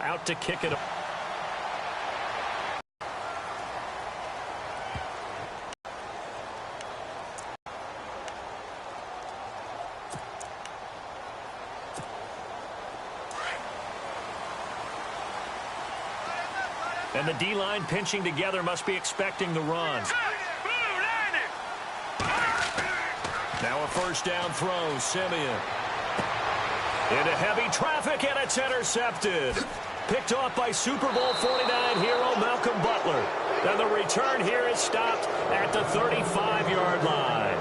out to kick it. And the D-line pinching together must be expecting the run. Now a first down throw, Simeon. Into heavy traffic, and it's intercepted. Picked off by Super Bowl 49 hero Malcolm Butler. And the return here is stopped at the 35-yard line.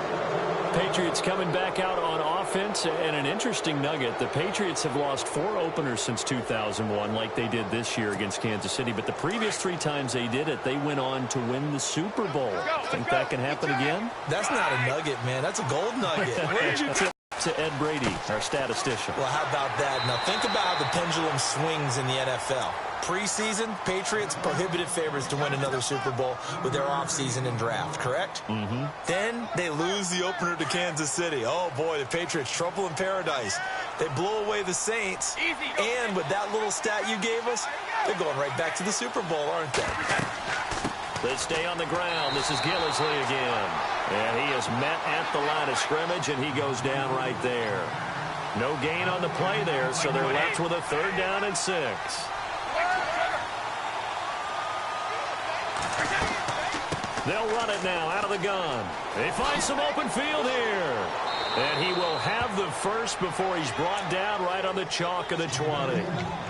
Patriots coming back out on offense, and an interesting nugget. The Patriots have lost 4 openers since 2001 like they did this year against Kansas City, but the previous 3 times they did it, they went on to win the Super Bowl. Think that can happen again? That's not a nugget, man. That's a gold nugget. Where did you to Ed Brady, our statistician. Well, how about that? Now, think about how the pendulum swings in the NFL. Preseason, Patriots prohibited favorites to win another Super Bowl with their offseason and draft, correct? Mm-hmm. Then they lose the opener to Kansas City. Oh, boy, the Patriots, trouble in paradise. They blow away the Saints, and with that little stat you gave us, they're going right back to the Super Bowl, aren't they? They stay on the ground. This is Gillisley again. And he is met at the line of scrimmage, and he goes down right there. No gain on the play there, so they're left with a 3rd down and 6. They'll run it now out of the gun. They find some open field here. And he will have the first before he's brought down right on the chalk of the 20.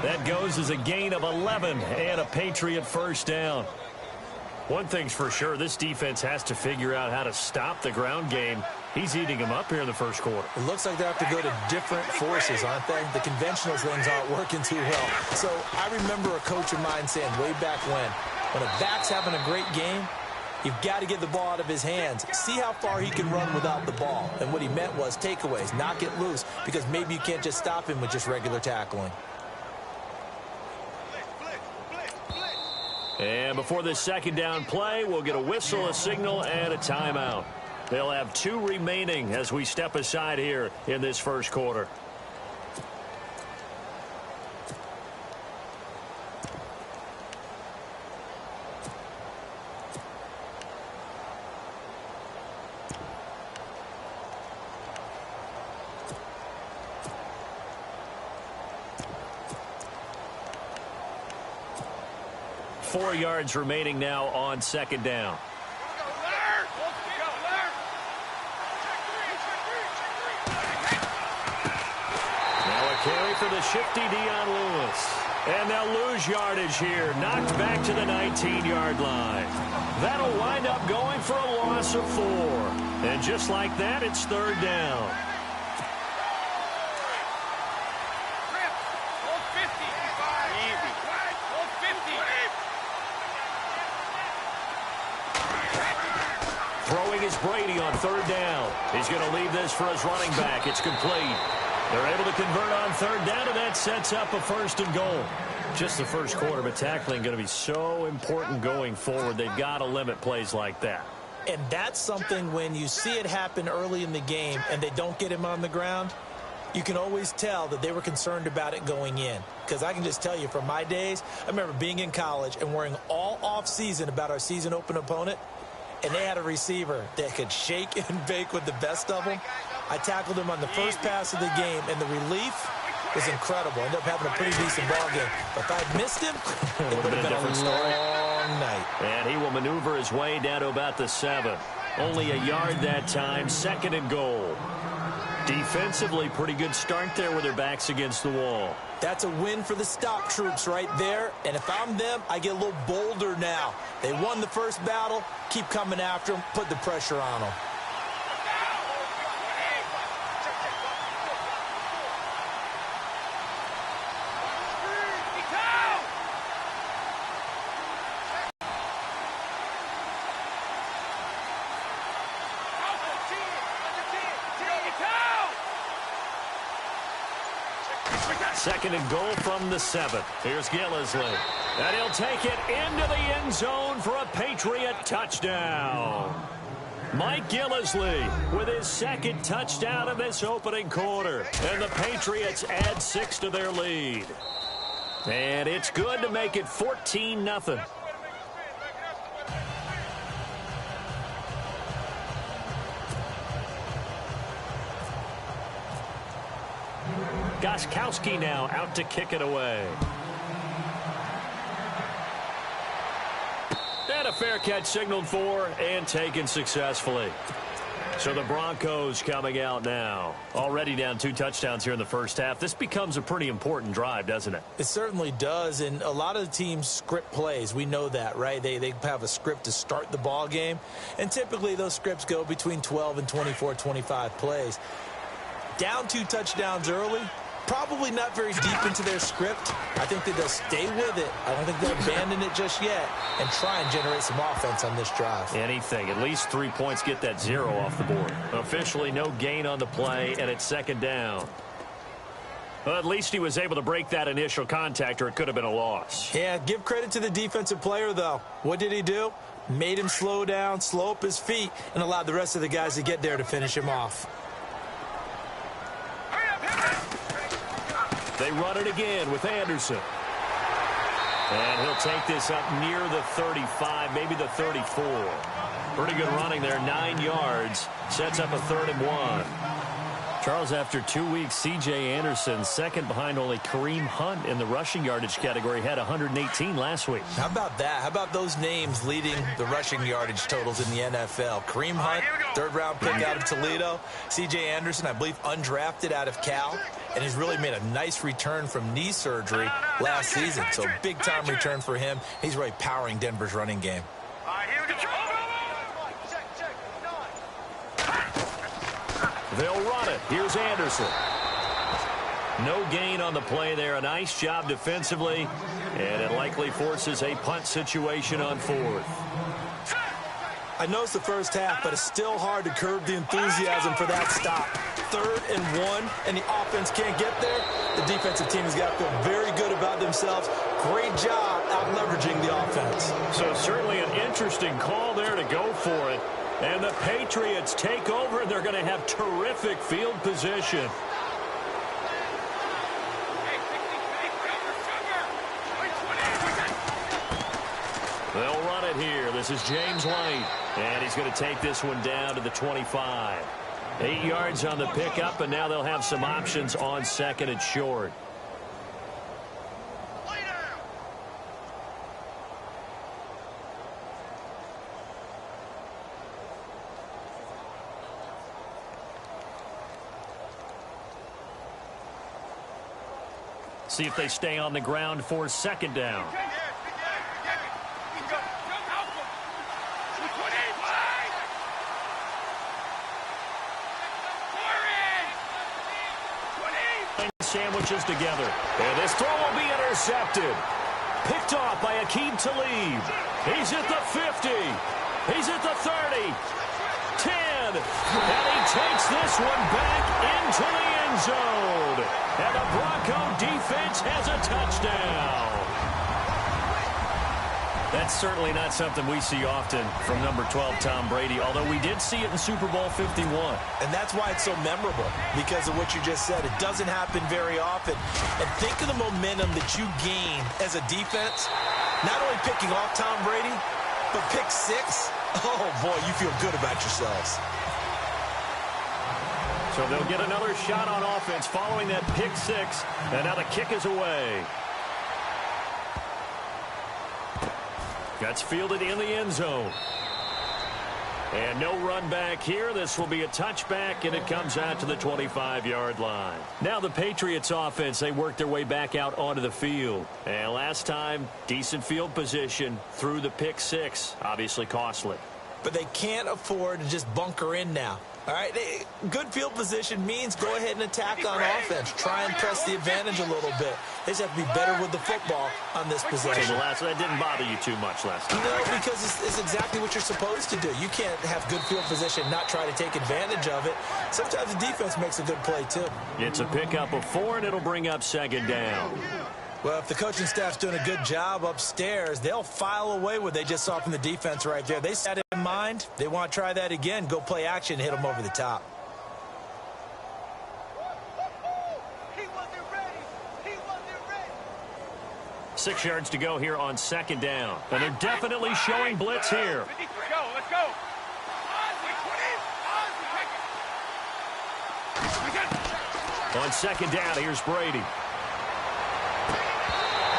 That goes as a gain of 11 and a Patriot first down. One thing's for sure, this defense has to figure out how to stop the ground game. He's eating them up here in the first quarter. It looks like they have to go to different forces, aren't they? The conventional things aren't working too well. So I remember a coach of mine saying way back when a back's having a great game, you've got to get the ball out of his hands. See how far he can run without the ball. And what he meant was takeaways, not get loose, because maybe you can't just stop him with just regular tackling. And before this 2nd down play, we'll get a whistle, a signal, and a timeout. They'll have 2 remaining as we step aside here in this first quarter. Four yards remaining now on 2nd down. Now a carry for the shifty Dion Lewis. And they'll lose yardage here. Knocked back to the 19-yard line. That'll wind up going for a loss of 4. And just like that, it's 3rd down. Throwing is Brady on 3rd down. He's going to leave this for his running back. It's complete. They're able to convert on 3rd down, and that sets up a 1st and goal. Just the first quarter, but tackling going to be so important going forward. They've got to limit plays like that. And that's something when you see it happen early in the game and they don't get him on the ground, you can always tell that they were concerned about it going in. Because I can just tell you from my days, I remember being in college and worrying all off-season about our season open opponent. And they had a receiver that could shake and bake with the best of them. I tackled him on the first pass of the game, and the relief was incredible. Ended up having a pretty decent ball game. But if I had missed him, it would have been a long night. And he will maneuver his way down to about the 7. Only a yard that time, 2nd and goal. Defensively, pretty good start there with their backs against the wall. That's a win for the stock troops right there. And if I'm them, I get a little bolder now. They won the first battle. Keep coming after them. Put the pressure on them. Second and goal from the 7. Here's Gillisley. And he'll take it into the end zone for a Patriot touchdown. Mike Gillisley with his 2nd touchdown of this opening quarter. And the Patriots add 6 to their lead. And it's good to make it 14-0. Gostkowski now out to kick it away. And a fair catch signaled for and taken successfully. So the Broncos coming out now. Already down 2 touchdowns here in the first half. This becomes a pretty important drive, doesn't it? It certainly does, and a lot of the teams script plays. We know that, right? They have a script to start the ball game, and typically those scripts go between 12 and 24, 25 plays. Down 2 touchdowns early, probably not very deep into their script. I think that they'll stay with it. I don't think they'll abandon it just yet and try and generate some offense on this drive. Anything. At least 3 points, get that 0 off the board. Officially no gain on the play, and it's 2nd down. Well, at least he was able to break that initial contact, or it could have been a loss. Yeah, give credit to the defensive player, though. What did he do? Made him slow down, slow up his feet, and allowed the rest of the guys to get there to finish him off. They run it again with Anderson. And he'll take this up near the 35, maybe the 34. Pretty good running there, 9 yards. Sets up a 3rd and 1. Charles, after 2 weeks, C.J. Anderson, second behind only Kareem Hunt in the rushing yardage category, had 118 last week. How about that? How about those names leading the rushing yardage totals in the NFL? Kareem Hunt, 3rd-round pick out of Toledo. C.J. Anderson, I believe, undrafted out of Cal, and has really made a nice return from knee surgery last season. So big-time return for him. He's really powering Denver's running game. They'll run it. Here's Anderson. No gain on the play there. A nice job defensively, and it likely forces a punt situation on 4th. I know it's the first half, but it's still hard to curb the enthusiasm for that stop. 3rd and 1, and the offense can't get there. The defensive team has got to feel very good about themselves. Great job out leveraging the offense. So certainly an interesting call there to go for it. And the Patriots take over, and they're going to have terrific field position. They'll run it here. This is James White. And he's going to take this one down to the 25. 8 yards on the pickup, and now they'll have some options on 2nd and short. See if they stay on the ground for 2nd down. Sandwiches together. And this throw will be intercepted. Picked off by Aqib Talib. He's at the 50. He's at the 30. 10. And he takes this one back into the end zone. And the Bronco defense has a touchdown. That's certainly not something we see often from number 12, Tom Brady, although we did see it in Super Bowl 51. And that's why it's so memorable, because of what you just said. It doesn't happen very often. And think of the momentum that you gain as a defense, not only picking off Tom Brady, but pick 6. Oh, boy, you feel good about yourselves. So they'll get another shot on offense following that pick 6, and now the kick is away. That's fielded in the end zone. And no run back here. This will be a touchback, and it comes out to the 25-yard line. Now the Patriots offense, they work their way back out onto the field. And last time, decent field position through the pick 6. Obviously costly. But they can't afford to just bunker in now. All right, good field position means go ahead and attack on offense. Try and press the advantage a little bit. They just have to be better with the football on this possession. So that didn't bother you too much last time. No, because it's exactly what you're supposed to do. You can't have good field position, not try to take advantage of it. Sometimes the defense makes a good play, too. It's a pickup of 4, and it'll bring up 2nd down. Well, if the coaching staff's doing a good job upstairs, they'll file away what they just saw from the defense right there. They set it in mind. They want to try that again. Go play action, hit them over the top. 6 yards to go here on second down. And they're definitely showing blitz here. Let's go. On second down, here's Brady.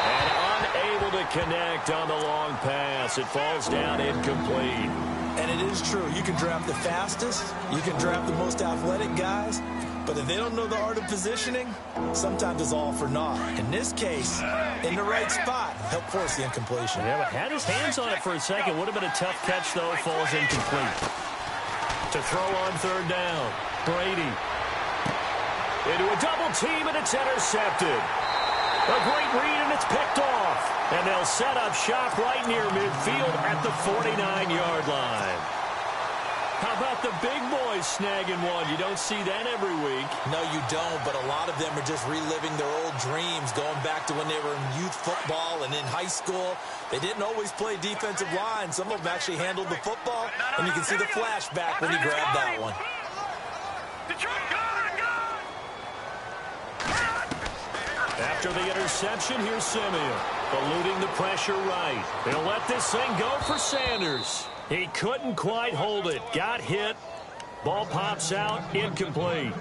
And unable to connect on the long pass. It falls down incomplete. And it is true. You can draft the fastest. You can draft the most athletic guys. But if they don't know the art of positioning, sometimes it's all for naught. In this case, in the right spot, help force the incompletion. Yeah, but had his hands on it for a second. Would have been a tough catch, though. Falls incomplete. To throw on third down. Brady. Into a double team, and it's intercepted. A great read, and it's picked off. And they'll set up shop right near midfield at the 49-yard line. How about the big boys snagging one? You don't see that every week. No, you don't, but a lot of them are just reliving their old dreams, going back to when they were in youth football and in high school. They didn't always play defensive line. Some of them actually handled the football, and you can see the flashback when he grabbed that one. After the interception, here's Simeon. Eluding the pressure right. They'll let this thing go for Sanders. He couldn't quite hold it. Got hit. Ball pops out. Incomplete.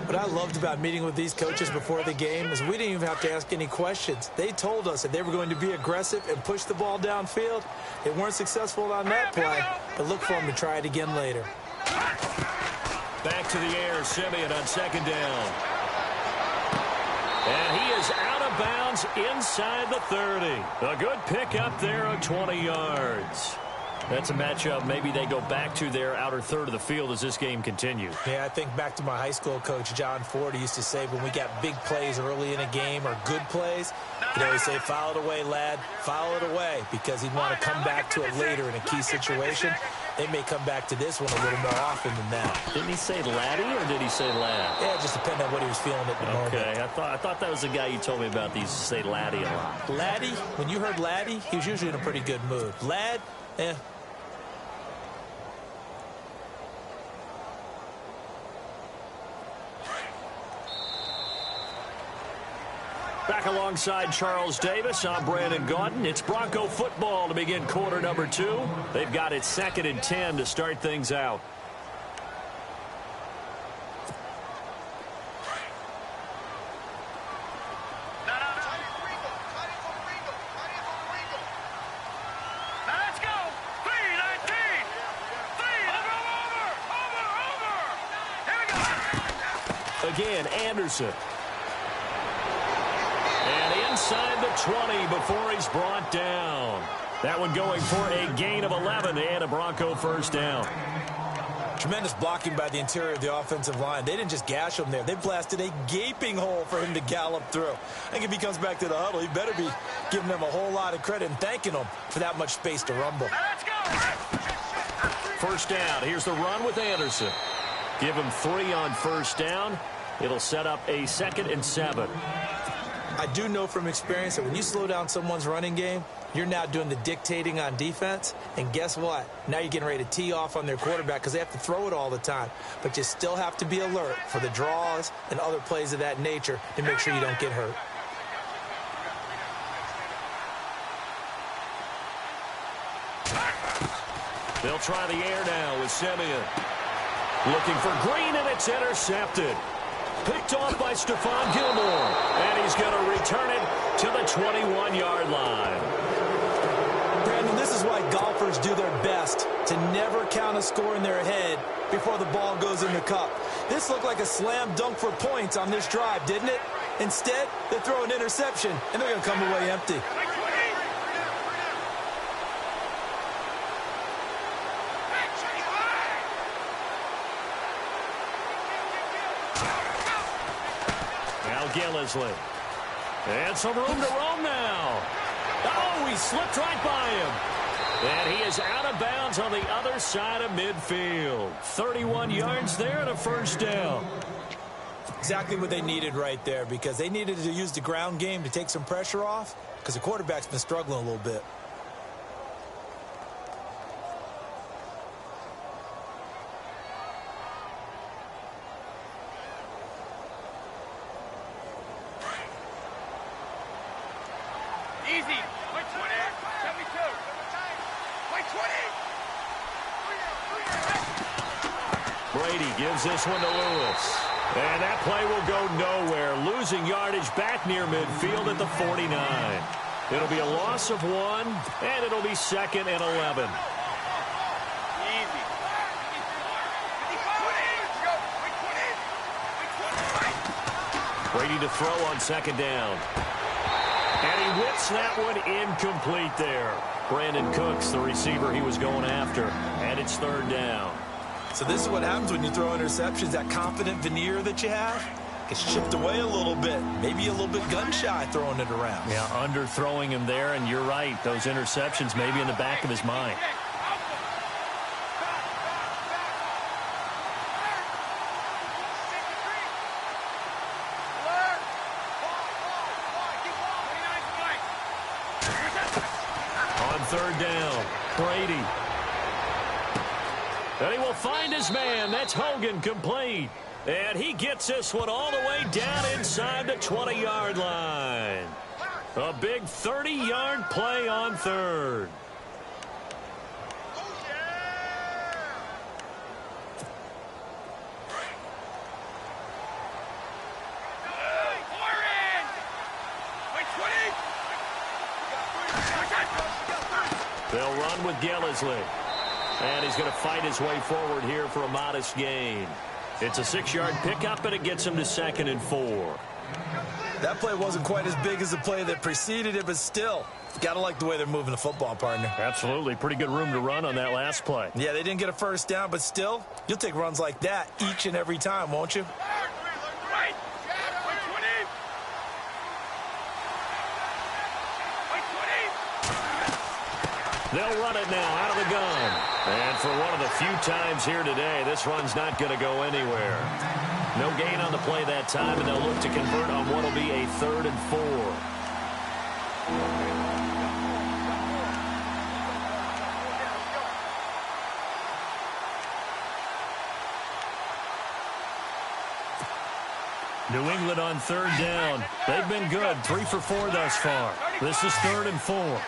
What I loved about meeting with these coaches before the game is we didn't even have to ask any questions. They told us that they were going to be aggressive and push the ball downfield. They weren't successful on that play, but look for them to try it again later. Back to the air. Simeon on second down. And he is out of bounds inside the 30. A good pickup there of 20 yards. That's a matchup maybe they go back to their outer third of the field as this game continues. Yeah, I think back to my high school coach, John Ford. He used to say when we got big plays early in a game or good plays, he'd always say, foul it away, lad, foul it away, because he'd want to come back to it later in a key situation. They may come back to this one a little more often than that. Didn't he say laddie or did he say lad? Yeah, it just depended on what he was feeling at the moment. Okay, I thought that was the guy you told me about. These to say laddie a lot. Laddie, when you heard laddie, he was usually in a pretty good mood. Lad, eh. Back alongside Charles Davis, I'm Brandon Gaudin. It's Bronco football to begin quarter number 2. They've got it 2nd and 10 to start things out. Again, Anderson. Inside the 20 before he's brought down. That one going for a gain of 11 and a Bronco first down. Tremendous blocking by the interior of the offensive line. They didn't just gash him there. They blasted a gaping hole for him to gallop through. I think if he comes back to the huddle, he better be giving them a whole lot of credit and thanking them for that much space to rumble. First down. Here's the run with Anderson. Give him 3 on first down. It'll set up a 2nd and 7. I do know from experience that when you slow down someone's running game, you're now doing the dictating on defense. And guess what? Now you're getting ready to tee off on their quarterback because they have to throw it all the time. But you still have to be alert for the draws and other plays of that nature to make sure you don't get hurt. They'll try the air now with Simeon. Looking for Green, and it's intercepted. Picked off by Stephon Gilmore. And he's going to return it to the 21-yard line. Brandon, this is why golfers do their best to never count a score in their head before the ball goes in the cup. This looked like a slam dunk for points on this drive, didn't it? Instead, they throw an interception, and they're going to come away empty. Gillisley. And some room to roam now. Oh, he slipped right by him. And he is out of bounds on the other side of midfield. 31 yards there and a first down. Exactly what they needed right there, because they needed to use the ground game to take some pressure off because the quarterback's been struggling a little bit. Easy. Like 20. 72. Like 20. Brady gives this one to Lewis. And that play will go nowhere. Losing yardage back near midfield at the 49. It'll be a loss of 1, and it'll be 2nd and 11. Easy. Brady to throw on 2nd down. And he whips that one incomplete there. Brandon Cooks, the receiver he was going after. And it's 3rd down. So this is what happens when you throw interceptions. That confident veneer that you have gets chipped away a little bit. Maybe a little bit gun-shy throwing it around. Yeah, underthrowing him there, and you're right. Those interceptions maybe in the back of his mind. On 3rd down, Brady. And he will find his man. That's Hogan, complete. And he gets this one all the way down inside the 20-yard line. A big 30-yard play on 3rd. They'll run with Gillisley. And he's going to fight his way forward here for a modest gain. It's a 6-yard pickup, and it gets him to 2nd and 4. That play wasn't quite as big as the play that preceded it, but still, got to like the way they're moving the football, partner. Absolutely. Pretty good room to run on that last play. Yeah, they didn't get a 1st down, but still, you'll take runs like that each and every time, won't you? They'll run it now out of the gun. And for one of the few times here today, this run's not going to go anywhere. No gain on the play that time, and they'll look to convert on what will be a 3rd and 4. New England on 3rd down. They've been good, 3 for 4 thus far. This is 3rd and 4.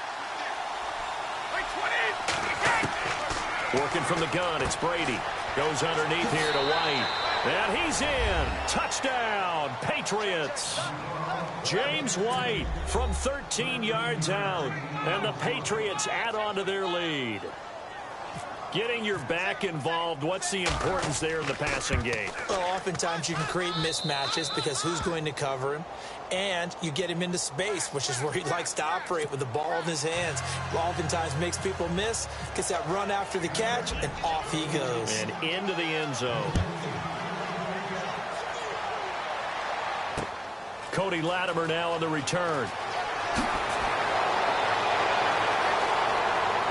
Working from the gun, it's Brady. Goes underneath here to White. And he's in. Touchdown, Patriots. James White from 13 yards out. And the Patriots add on to their lead. Getting your back involved, what's the importance there in the passing game? Well, oftentimes you can create mismatches because who's going to cover him? And you get him into space, which is where he likes to operate with the ball in his hands. Oftentimes makes people miss, gets that run after the catch, and off he goes. And into the end zone. Cody Latimer now on the return.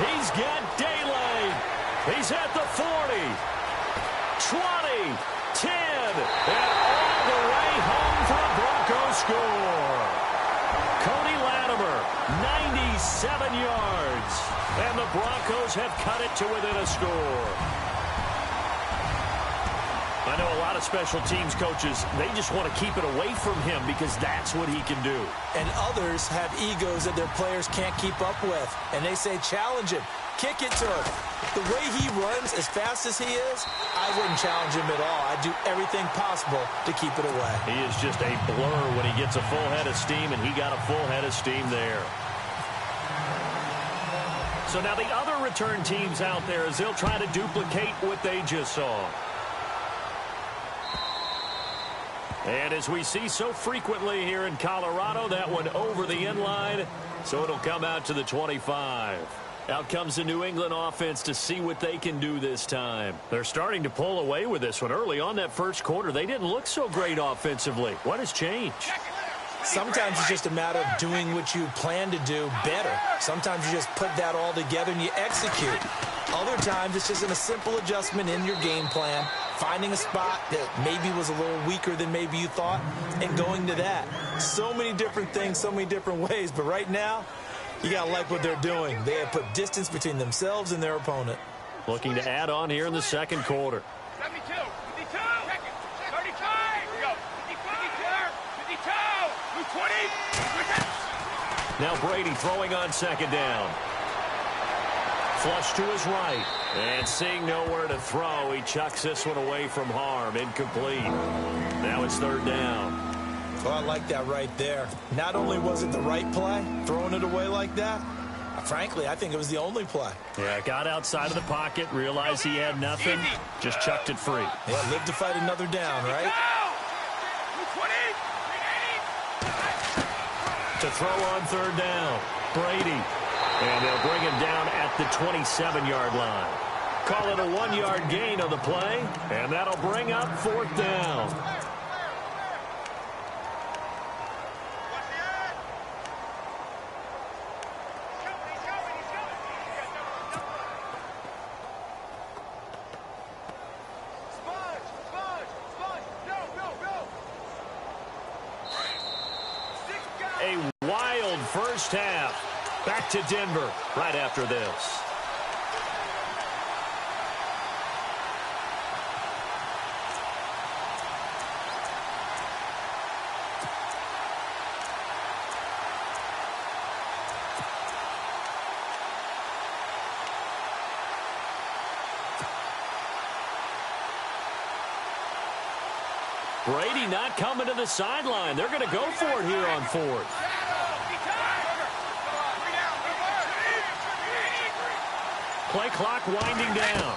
He's got daylight. He's at the 40, 20, 10, and all the way home for a Broncos score. Cody Latimer, 97 yards, and the Broncos have cut it to within a score. I know a lot of special teams coaches, they just want to keep it away from him because that's what he can do. And others have egos that their players can't keep up with, and they say challenge him. Kick it to him. The way he runs as fast as he is, I wouldn't challenge him at all. I'd do everything possible to keep it away. He is just a blur when he gets a full head of steam, and he got a full head of steam there. So now the other return teams out there as they'll try to duplicate what they just saw. And as we see so frequently here in Colorado, that one over the end line, so it'll come out to the 25. Out comes the New England offense to see what they can do this time. They're starting to pull away with this one. Early on that first quarter, they didn't look so great offensively. What has changed? Sometimes it's just a matter of doing what you plan to do better. Sometimes you just put that all together and you execute. Other times it's just a simple adjustment in your game plan, finding a spot that maybe was a little weaker than maybe you thought, and going to that. So many different things, so many different ways, but right now, you got to like what they're doing. They have put distance between themselves and their opponent. Looking to add on here in the second quarter. 72, 52, 35, go, 52, 52, 20. Now Brady throwing on second down. Flush to his right. And seeing nowhere to throw, he chucks this one away from harm. Incomplete. Now it's third down. Well, I like that right there. Not only was it the right play, throwing it away like that, frankly, I think it was the only play. Yeah, got outside of the pocket, realized he had nothing, just chucked it free. Yeah, live to fight another down, right? To throw on third down, Brady. And they'll bring him down at the 27-yard line. Call it a 1-yard gain on the play, and that'll bring up fourth down. A wild first half. Back to Denver right after this. Brady not coming to the sideline. They're going to go for it here on fourth. Play clock winding down.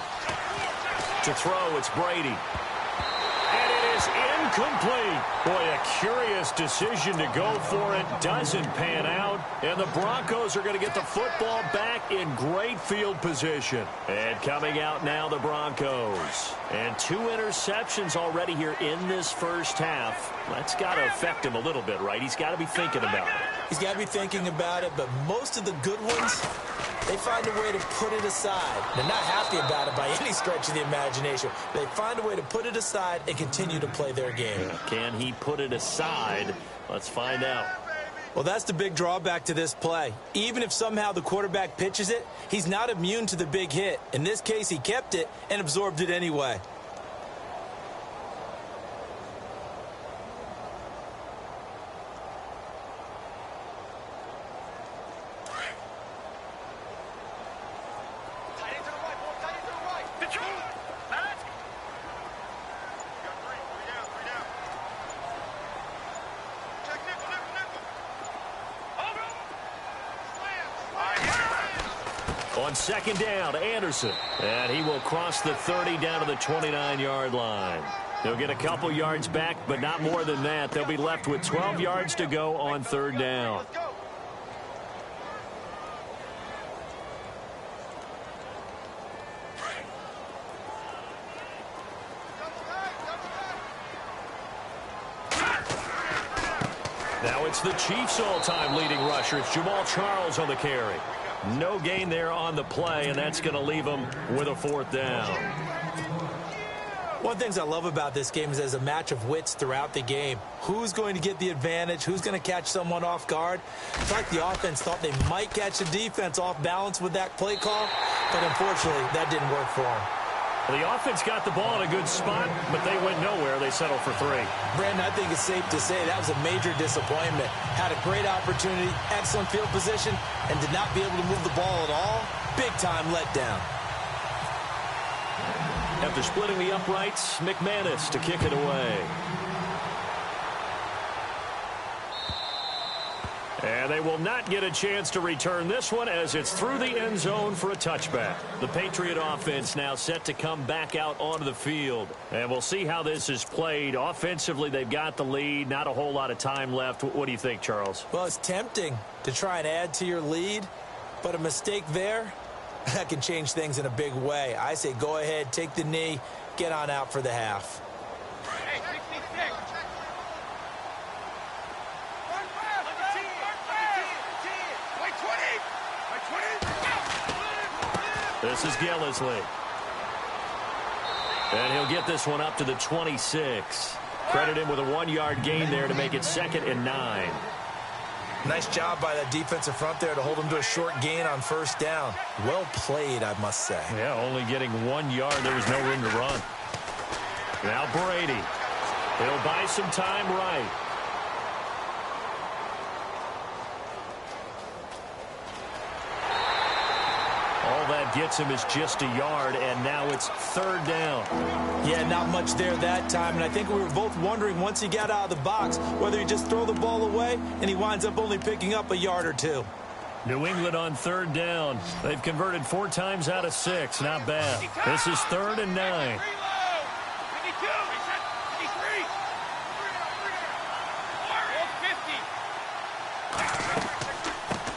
To throw, it's Brady. And it is incomplete. Boy, a curious decision to go for it. Doesn't pan out. And the Broncos are going to get the football back in great field position. And coming out now, the Broncos. And 2 interceptions already here in this first half. That's got to affect him a little bit, right? He's got to be thinking about it. He's got to be thinking about it, but most of the good ones, they find a way to put it aside. They're not happy about it by any stretch of the imagination. They find a way to put it aside and continue to play their game. Can he put it aside? Let's find out. Well, that's the big drawback to this play. Even if somehow the quarterback pitches it, he's not immune to the big hit. In this case, he kept it and absorbed it anyway. On second down, Anderson. And he will cross the 30 down to the 29-yard line. They'll get a couple yards back, but not more than that. They'll be left with 12 yards to go on third down. Now it's the Chiefs' all-time leading rusher. It's Jamal Charles on the carry. No gain there on the play, and that's going to leave them with a fourth down. One of the things I love about this game is there's a match of wits throughout the game. Who's going to get the advantage? Who's going to catch someone off guard? It's like the offense thought they might catch the defense off balance with that play call, but unfortunately, that didn't work for them. Well, the offense got the ball in a good spot, but they went nowhere. They settled for 3. Brandon, I think it's safe to say that was a major disappointment. Had a great opportunity, excellent field position, and did not be able to move the ball at all. Big-time letdown. After splitting the uprights, McManus to kick it away. And they will not get a chance to return this one as it's through the end zone for a touchback. The Patriot offense now set to come back out onto the field. And we'll see how this is played. Offensively, they've got the lead. Not a whole lot of time left. What do you think, Charles? Well, it's tempting to try and add to your lead, but a mistake there, that can change things in a big way. I say go ahead, take the knee, get on out for the half. Hey, 66. This is Gillisley. And he'll get this one up to the 26. Credit him with a 1-yard gain there to make it 2nd and 9. Nice job by that defensive front there to hold him to a short gain on first down. Well played, I must say. Yeah, only getting 1 yard. There was no room to run. Now Brady. He'll buy some time right. that gets him is just a yard, and now it's third down. Yeah, not much there that time, and I think we were both wondering once he got out of the box whether he'd just throw the ball away, and he winds up only picking up a yard or two. New England on third down. They've converted 4 times out of 6. Not bad. This is 3rd and 9.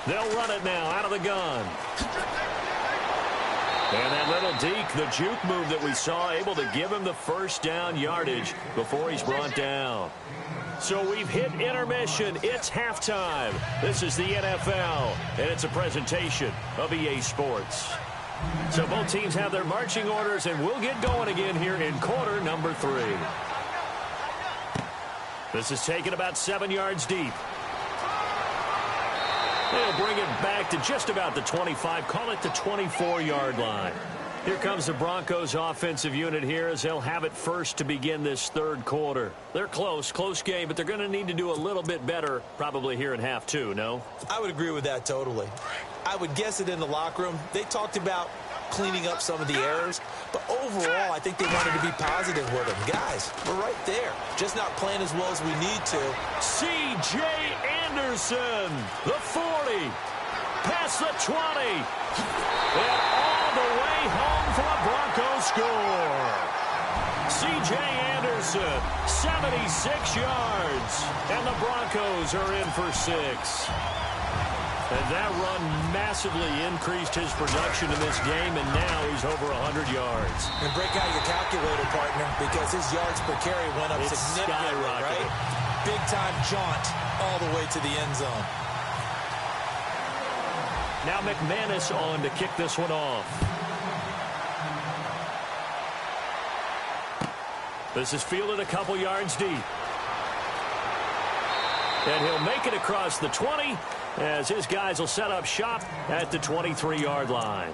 They'll run it now out of the gun. And that little deke, the juke move that we saw, able to give him the first down yardage before he's brought down. So we've hit intermission. It's halftime. This is the NFL, and it's a presentation of EA Sports. So both teams have their marching orders, and we'll get going again here in quarter number 3. This is taken about 7 yards deep. They'll bring it back to just about the 25, call it the 24-yard line. Here comes the Broncos offensive unit here as they'll have it first to begin this third quarter. They're close game, but they're going to need to do a little bit better probably here in half 2, no? I would agree with that totally. I would guess it in the locker room. They talked about cleaning up some of the errors, but overall, I think they wanted to be positive with them. Guys, we're right there, just not playing as well as we need to. C.J. Anderson, the 40, past the 20, and all the way home for a Broncos score. C.J. Anderson, 76 yards, and the Broncos are in for 6. And that run massively increased his production in this game, and now he's over 100 yards. And break out your calculator, partner, because his yards per carry went up significantly, right? Big-time jaunt all the way to the end zone. Now McManus on to kick this one off. This is fielded a couple yards deep. And he'll make it across the 20 as his guys will set up shop at the 23-yard line.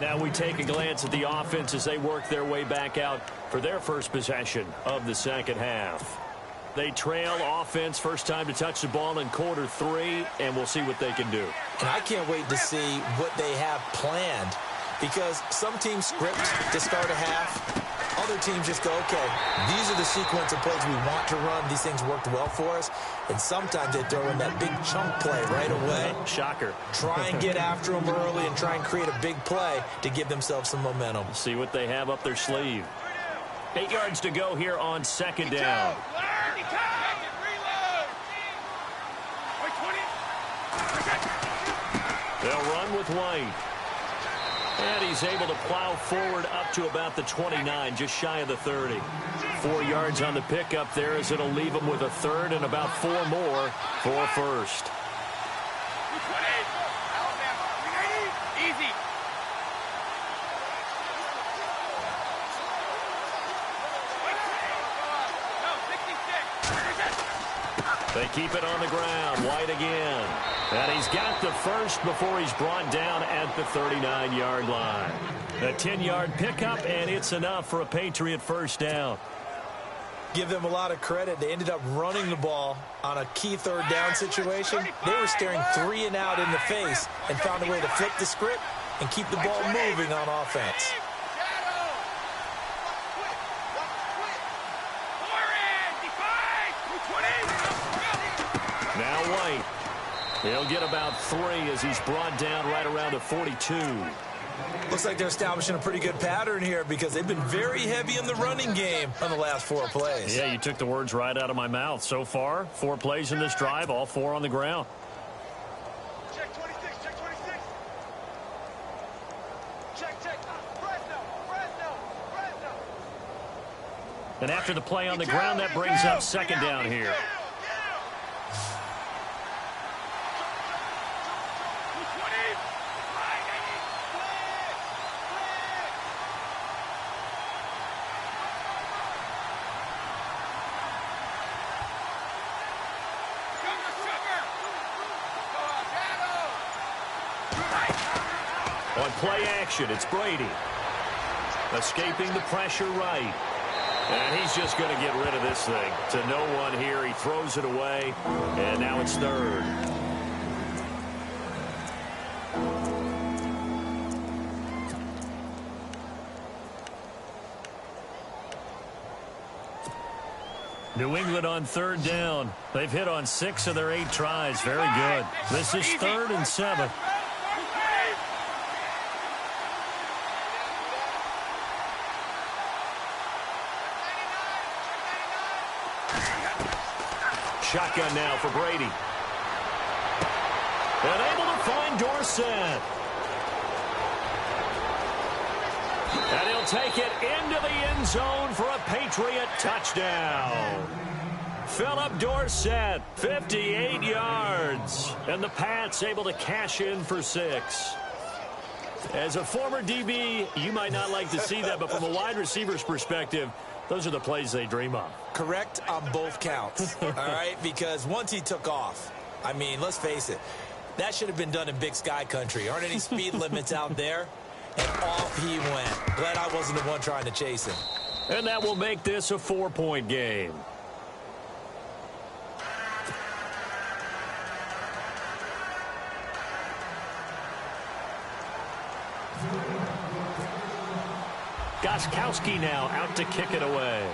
Now we take a glance at the offense as they work their way back out for their first possession of the second half. They trail offense, first time to touch the ball in quarter 3, and we'll see what they can do. And I can't wait to see what they have planned, because some teams script to start a half. Other teams just go, okay, these are the sequence of plays we want to run. These things worked well for us. And sometimes they throw in that big chunk play right away. Shocker. Try and get after them early and try and create a big play to give themselves some momentum. See what they have up their sleeve. 8 yards to go here on second down. They'll run with White. And he's able to plow forward up to about the 29, just shy of the 30. 4 yards on the pickup there as it'll leave him with a third and about 4 more for a first. Easy. They keep it on the ground. White again. And he's got the first before he's brought down at the 39-yard line. A 10-yard pickup, and it's enough for a Patriot first down. Give them a lot of credit. They ended up running the ball on a key third down situation. They were staring 3 and out in the face and found a way to flip the script and keep the ball moving on offense. Now White. He'll get about 3 as he's brought down right around the 42. Looks like they're establishing a pretty good pattern here because they've been very heavy in the running game on the last 4 plays. Yeah, you took the words right out of my mouth. So far, 4 plays in this drive, all 4 on the ground. Check 26, check 26. Check. Fresno. And after the play on the ground, that brings up second down here. On play action, it's Brady. Escaping the pressure right. And he's just going to get rid of this thing. To no one here. He throws it away. And now it's third. New England on third down. They've hit on 6 of their 8 tries. Very good. This is 3rd and 7. Shotgun now for Brady. And able to find Dorsett. And he'll take it into the end zone for a Patriot touchdown. Philip Dorsett, 58 yards. And the Pats able to cash in for 6. As a former DB, you might not like to see that, but from a wide receiver's perspective, those are the plays they dream of. Correct on both counts, all right? Because once he took off, I mean, let's face it, that should have been done in Big Sky country. Aren't any speed limits out there? And off he went. Glad I wasn't the one trying to chase him. And that will make this a 4-point game. Gostkowski now out to kick it away.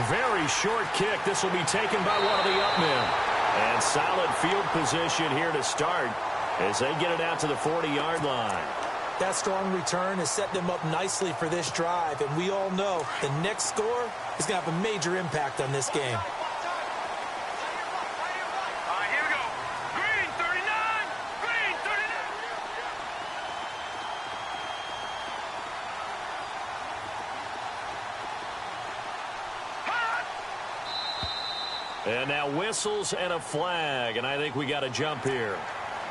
Very short kick. This will be taken by one of the up men. And solid field position here to start as they get it out to the 40-yard line. That strong return has set them up nicely for this drive. And we all know the next score is going to have a major impact on this game. And now whistles and a flag, and I think we got a jump here.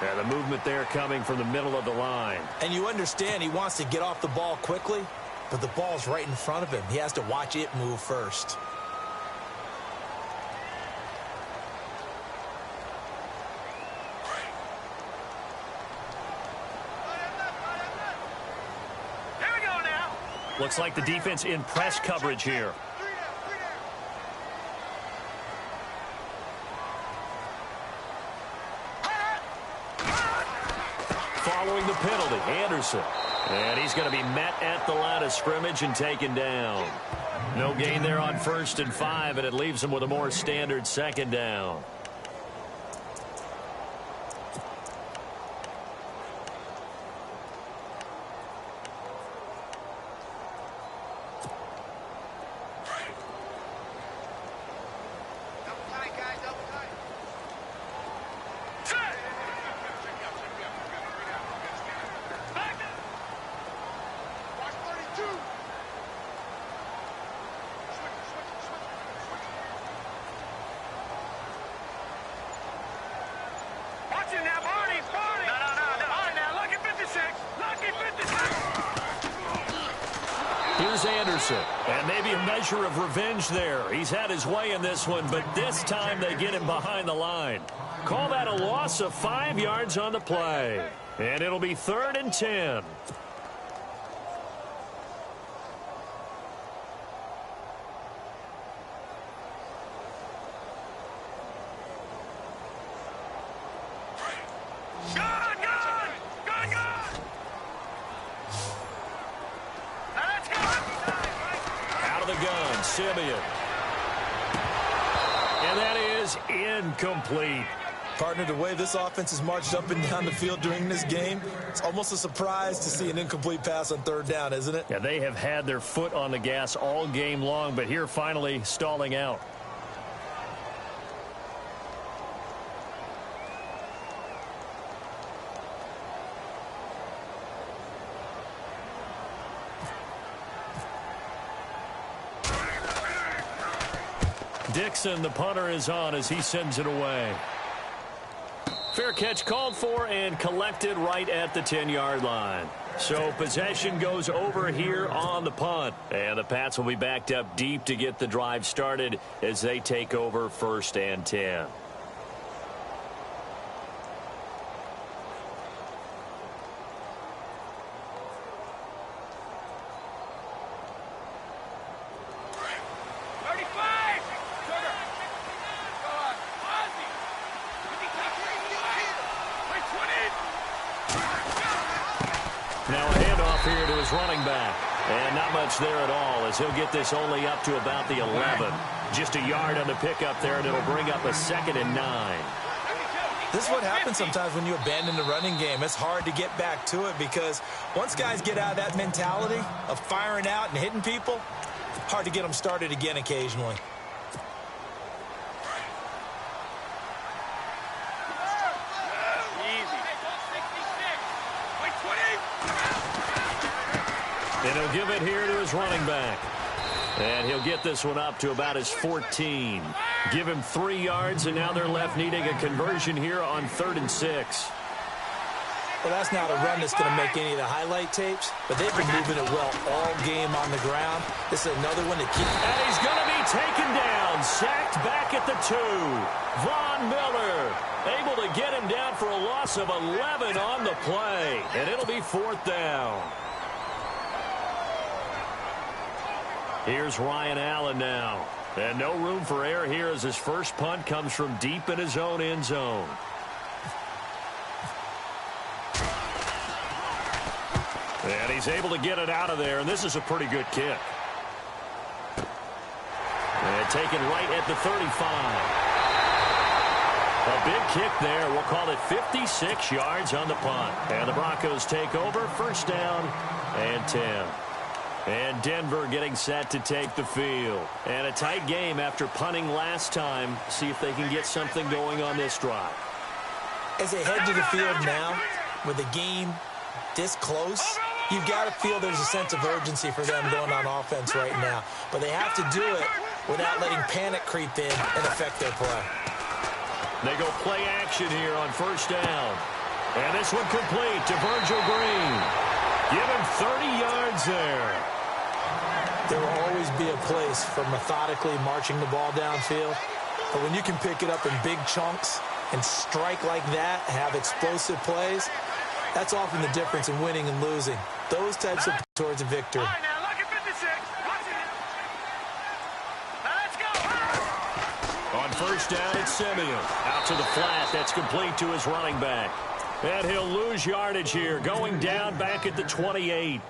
And the movement there coming from the middle of the line. And you understand he wants to get off the ball quickly, but the ball's right in front of him. He has to watch it move first. Here we go now. Looks like the defense in press coverage here. Following the penalty, Anderson. And he's going to be met at the line of scrimmage and taken down. No gain there on 1st and 5, and it leaves him with a more standard 2nd down. Here's Anderson, and maybe a measure of revenge there. He's had his way in this one, but this time they get him behind the line. Call that a loss of 5 yards on the play. And it'll be 3rd and 10. Simeon. And that is incomplete. Partner, the way this offense has marched up and down the field during this game, it's almost a surprise to see an incomplete pass on 3rd down, isn't it? Yeah, they have had their foot on the gas all game long, but here finally stalling out. Dixon, the punter, is on as he sends it away. Fair catch called for and collected right at the 10-yard line. So possession goes over here on the punt. And the Pats will be backed up deep to get the drive started as they take over 1st and 10. Now a handoff here to his running back. And not much there at all, as he'll get this only up to about the 11. Just a yard on the pickup there, and it'll bring up a 2nd and 9. This is what happens sometimes when you abandon the running game. It's hard to get back to it because once guys get out of that mentality of firing out and hitting people, hard to get them started again occasionally. And he'll give it here to his running back. And he'll get this one up to about his 14. Give him 3 yards, and now they're left needing a conversion here on 3rd and 6. Well, that's not a run that's going to make any of the highlight tapes, but they've been moving it well all game on the ground. This is another one to keep. And he's going to be taken down, sacked back at the 2. Von Miller able to get him down for a loss of 11 on the play, and it'll be 4th down. Here's Ryan Allen now. And no room for error here as his first punt comes from deep in his own end zone. And he's able to get it out of there, and this is a pretty good kick. And taken right at the 35. A big kick there. We'll call it 56 yards on the punt. And the Broncos take over, 1st down and 10. And Denver getting set to take the field. And a tight game after punting last time. See if they can get something going on this drive. As they head to the field now, with the game this close, you've got to feel there's a sense of urgency for them going on offense right now. But they have to do it without letting panic creep in and affect their play. They go play action here on 1st down. And this one complete to Virgil Green. Give him 30 yards there. There will always be a place for methodically marching the ball downfield. But when you can pick it up in big chunks and strike like that, have explosive plays, that's often the difference in winning and losing. Those types of towards a victory. All right, now look at 56. Watch it. Now let's go. On 1st down, it's Simeon. Out to the flat. That's complete to his running back. And he'll lose yardage here, going down back at the 28.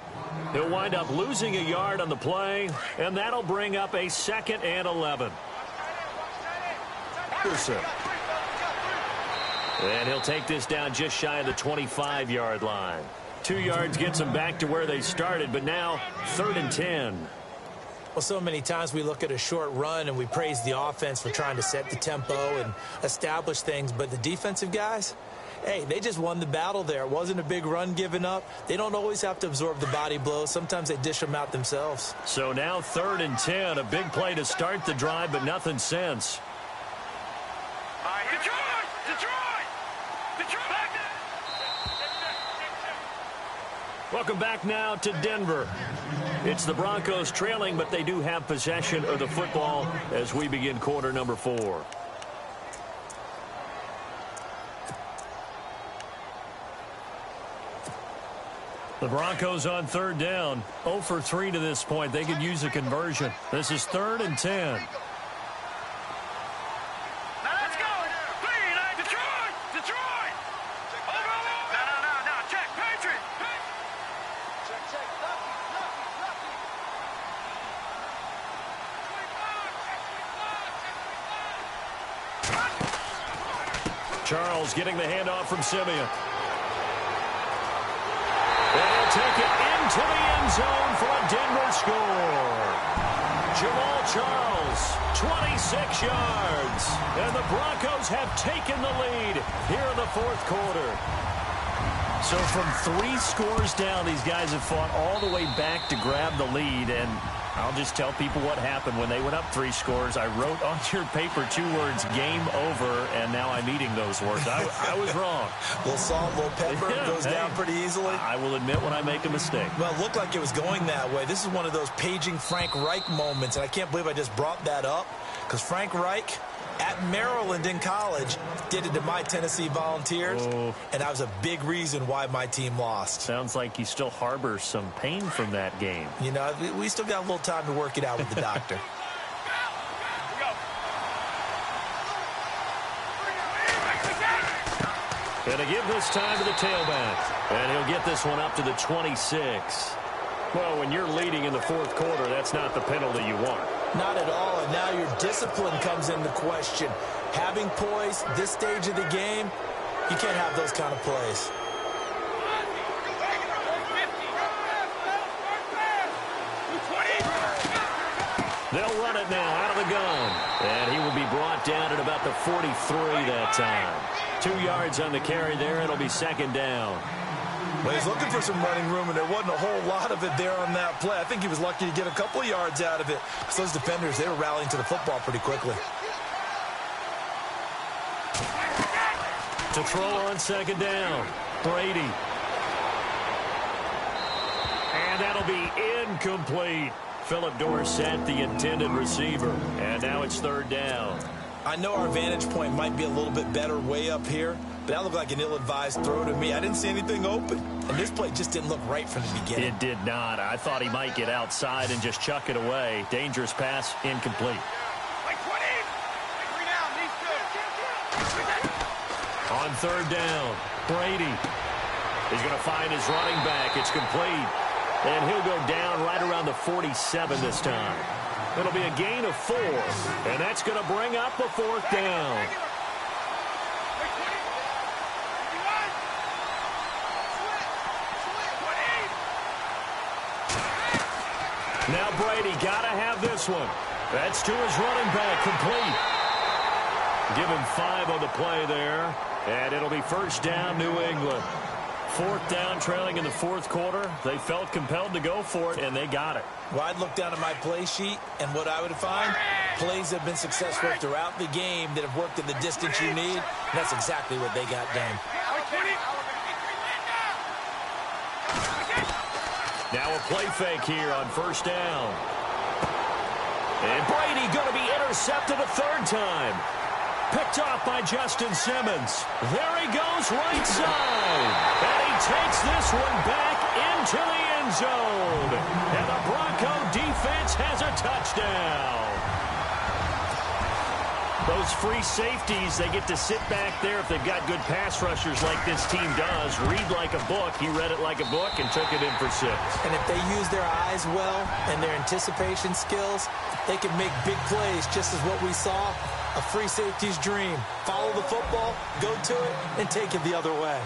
He'll wind up losing a yard on the play, and that'll bring up a 2nd and 11. And he'll take this down just shy of the 25-yard line. 2 yards gets them back to where they started, but now 3rd and 10. Well, so many times we look at a short run and we praise the offense for trying to set the tempo and establish things, but the defensive guys, hey, they just won the battle there. It wasn't a big run given up. They don't always have to absorb the body blows. Sometimes they dish them out themselves. So now 3rd and 10, a big play to start the drive, but nothing since. All right, Detroit! Detroit! Detroit! Welcome back now to Denver. It's the Broncos trailing, but they do have possession of the football as we begin quarter number 4. The Broncos on 3rd down. 0 for 3 to this point. They could use a conversion. This is 3rd and 10. Now let's go! Detroit! Detroit! No. Check, Patriot! Check. Charles getting the handoff from Simeon. They'll take it into the end zone for a Denver score. Jamal Charles, 26 yards. And the Broncos have taken the lead here in the 4th quarter. So from 3 scores down, these guys have fought all the way back to grab the lead. And I'll just tell people what happened when they went up 3 scores. I wrote on your paper 2 words, game over, and now I'm eating those words. I was wrong. A little salt, a little pepper, goes down pretty easily. I will admit when I make a mistake. Well, it looked like it was going that way. This is one of those paging Frank Reich moments, and I can't believe I just brought that up because Frank Reich at Maryland in college did it to my Tennessee Volunteers, and that was a big reason why my team lost. Sounds like you still harbor some pain from that game. You know, we still got a little time to work it out with the doctor. Gonna give this time to the tailback. And he'll get this one up to the 26. Well, when you're leading in the fourth quarter, that's not the penalty you want. Not at all, and now your discipline comes into question. Having poise this stage of the game, you can't have those kind of plays. They'll run it now out of the gun. And he will be brought down at about the 43 that time. 2 yards on the carry there. It'll be second down. Well, he's looking for some running room, and there wasn't a whole lot of it there on that play. I think he was lucky to get a couple of yards out of it. So those defenders, they were rallying to the football pretty quickly. To throw on second down, Brady. And that'll be incomplete. Philip Dorsett, the intended receiver. And now it's third down. I know our vantage point might be a little bit better way up here, but that looked like an ill-advised throw to me. I didn't see anything open, and this play just didn't look right from the beginning. It did not. I thought he might get outside and just chuck it away. Dangerous pass, incomplete. On third down, Brady is going to find his running back. It's complete. And he'll go down right around the 47 this time. It'll be a gain of 4, and that's going to bring up a fourth down. Now Brady got to have this one. That's to his running back, complete. Give him 5 on the play there, and it'll be first down, New England. Fourth down, trailing in the fourth quarter. They felt compelled to go for it, and they got it. Well, I'd look down at my play sheet, and what I would find, plays have been successful throughout the game that have worked at the distance you need, and that's exactly what they got done. Now a play fake here on first down. And Brady going to be intercepted a third time. Picked off by Justin Simmons. There he goes right side. And he takes this one back into the end zone. And the Bronco defense has a touchdown. Those free safeties, they get to sit back there if they've got good pass rushers like this team does. Read like a book. He read it like a book and took it in for 6. And if they use their eyes well and their anticipation skills, they can make big plays, just as what we saw. A free safety's dream. Follow the football, go to it, and take it the other way.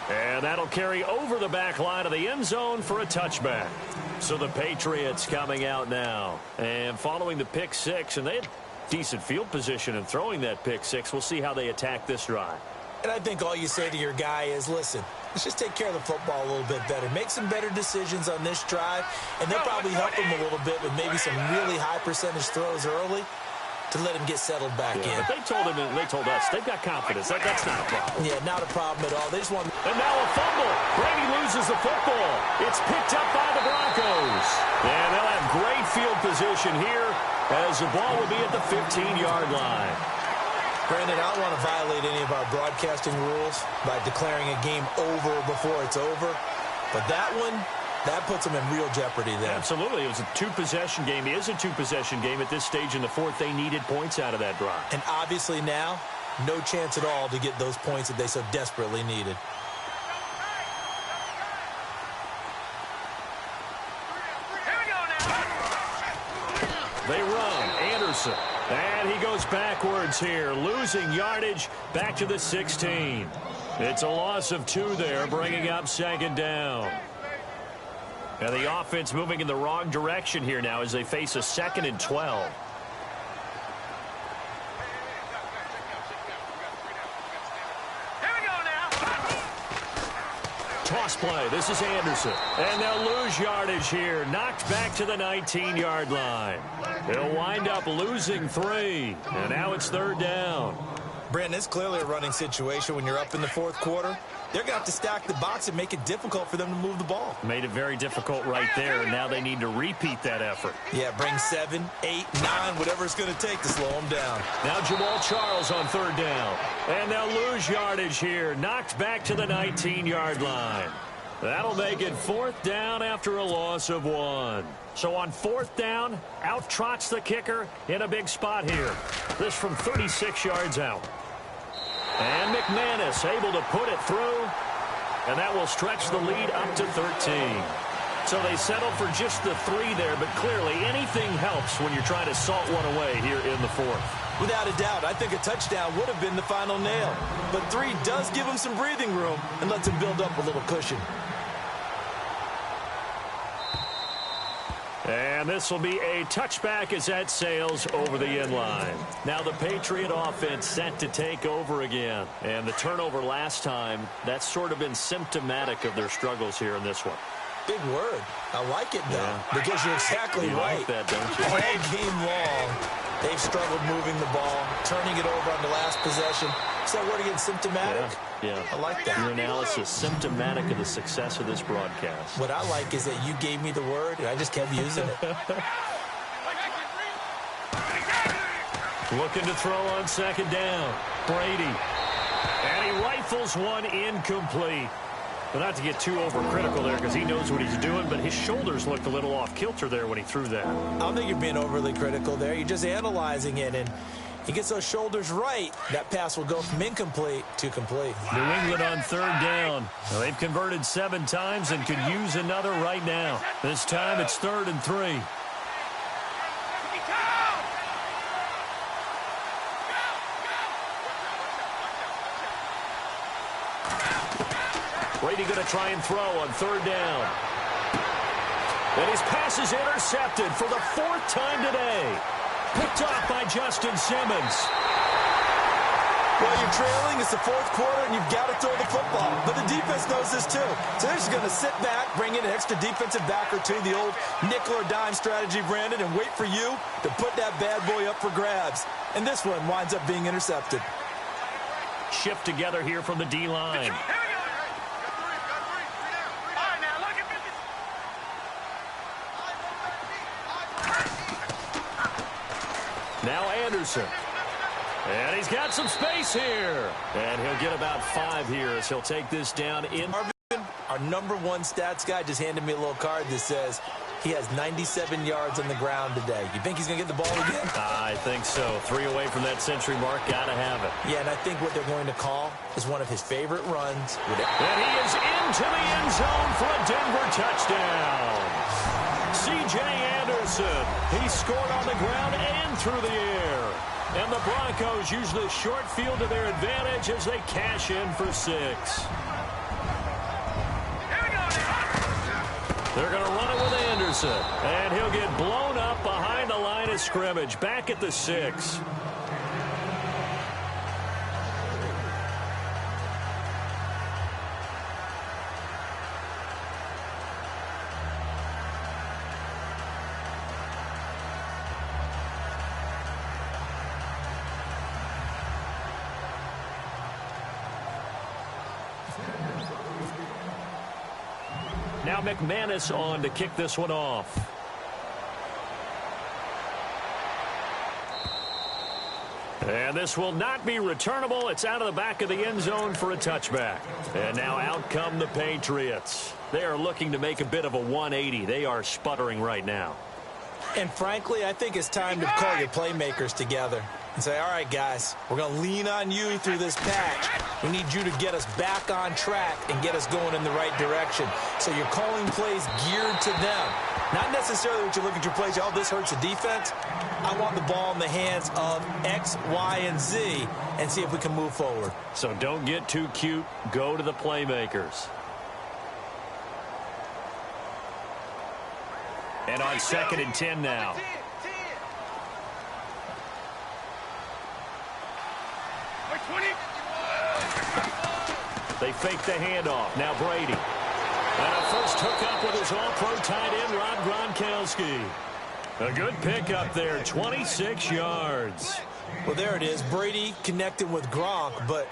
And that'll carry over the back line of the end zone for a touchback. So the Patriots coming out now. And following the pick 6, and they had decent field position in throwing that pick 6. We'll see how they attack this drive. And I think all you say to your guy is, listen, let's just take care of the football a little bit better. Make some better decisions on this drive, and they'll probably help him a little bit with maybe some really high percentage throws early to let him get settled back in. But they told him, and they told us, they've got confidence. That's not a problem. Yeah, not a problem at all. They just want. And now a fumble. Brady loses the football. It's picked up by the Broncos. And they'll have great field position here as the ball will be at the 15-yard line. Brandon, I don't want to violate any of our broadcasting rules by declaring a game over before it's over. But that one, that puts them in real jeopardy there. Absolutely. It was a two-possession game. It is a two-possession game at this stage in the fourth. They needed points out of that drive. And obviously now, no chance at all to get those points that they so desperately needed. They run. Anderson. And he goes backwards here, losing yardage back to the 16. It's a loss of 2 there, bringing up second down. And the offense moving in the wrong direction here now as they face a 2nd and 12. Toss play. This is Anderson. And they'll lose yardage here. Knocked back to the 19-yard line. They'll wind up losing 3. And now it's third down. Brandon, it's clearly a running situation when you're up in the fourth quarter. They're going to have to stack the box and make it difficult for them to move the ball. Made it very difficult right there, and now they need to repeat that effort. Yeah, bring 7, 8, 9, whatever it's going to take to slow them down. Now Jamal Charles on third down. And they'll lose yardage here. Knocked back to the 19-yard line. That'll make it fourth down after a loss of 1. So on fourth down, out trots the kicker in a big spot here. This from 36 yards out. And McManus able to put it through. And that will stretch the lead up to 13. So they settle for just the 3 there, but clearly anything helps when you're trying to salt one away here in the 4th. Without a doubt, I think a touchdown would have been the final nail. But 3 does give him some breathing room and lets him build up a little cushion. And this will be a touchback as that sails over the end line. Now the Patriot offense set to take over again. And the turnover last time, that's sort of been symptomatic of their struggles here in this one. Big word. I like it, though, because you're exactly right. Like that, don't you? All game long, they've struggled moving the ball, turning it over on the last possession. Is that word again, symptomatic? Yeah. I like that. Your analysis, symptomatic of the success of this broadcast. What I like is that you gave me the word, and I just kept using it. Looking to throw on 2nd down. Brady. And he rifles one incomplete. But not to get too overcritical there because he knows what he's doing, but his shoulders looked a little off kilter there when he threw that. I don't think you're being overly critical there. You're just analyzing it, and he gets those shoulders right. That pass will go from incomplete to complete. New England on 3rd down. Now, they've converted 7 times and could use another right now. This time it's 3rd and 3. Brady going to try and throw on 3rd down. And his pass is intercepted for the 4th time today. Picked off by Justin Simmons. Well, you're trailing. It's the 4th quarter, and you've got to throw the football. But the defense knows this, too. So they're just going to sit back, bring in an extra defensive back or 2, the old nickel or dime strategy, Brandon, and wait for you to put that bad boy up for grabs. And this one winds up being intercepted. Shift together here from the D-line. Now Anderson. And he's got some space here. And he'll get about 5 here as he'll take this down in. Marvin, our #1 stats guy, just handed me a little card that says he has 97 yards on the ground today. You think he's going to get the ball again? I think so. 3 away from that century mark. Got to have it. Yeah, and I think what they're going to call is one of his favorite runs. And he is into the end zone for a Denver touchdown. C.J. Anderson. He scored on the ground and through the air. And the Broncos use the short field to their advantage as they cash in for 6. They're going to run it with Anderson. And he'll get blown up behind the line of scrimmage. Back at the 6. Now McManus on to kick this one off. And this will not be returnable. It's out of the back of the end zone for a touchback. And now out come the Patriots. They are looking to make a bit of a 180. They are sputtering right now. And frankly, I think it's time to call your playmakers together and say, all right, guys, we're going to lean on you through this patch. We need you to get us back on track and get us going in the right direction. So you're calling plays geared to them. Not necessarily what you look at your plays, oh, this hurts the defense. I want the ball in the hands of X, Y, and Z and see if we can move forward. So don't get too cute. Go to the playmakers. And on 2nd and 10 now. They fake the handoff. Now Brady. And a first hookup with his all-pro tight end, Rob Gronkowski. A good pickup there, 26 yards. Well, there it is. Brady connecting with Gronk, but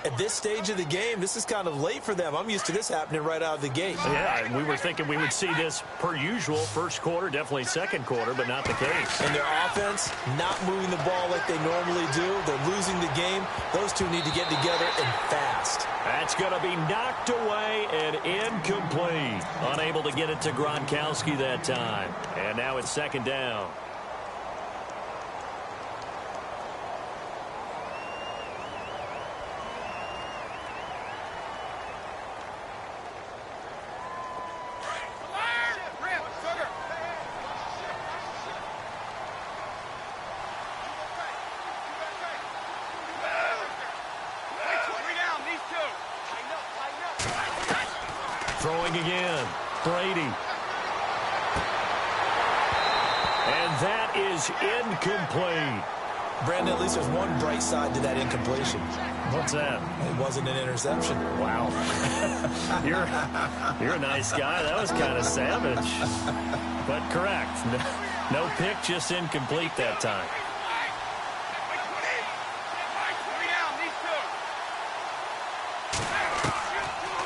at this stage of the game, this is kind of late for them. I'm used to this happening right out of the gate. Yeah, we were thinking we would see this per usual. First quarter, definitely second quarter, but not the case. And their offense not moving the ball like they normally do. They're losing the game. Those two need to get together and fast. That's going to be knocked away and incomplete. Unable to get it to Gronkowski that time. And now it's 2nd down. Throwing again. Brady. And that is incomplete. Brandon, at least there's one bright side to that incompletion. What's that? It wasn't an interception. Wow. You're a nice guy. That was kind of savage. But correct. No pick, just incomplete that time.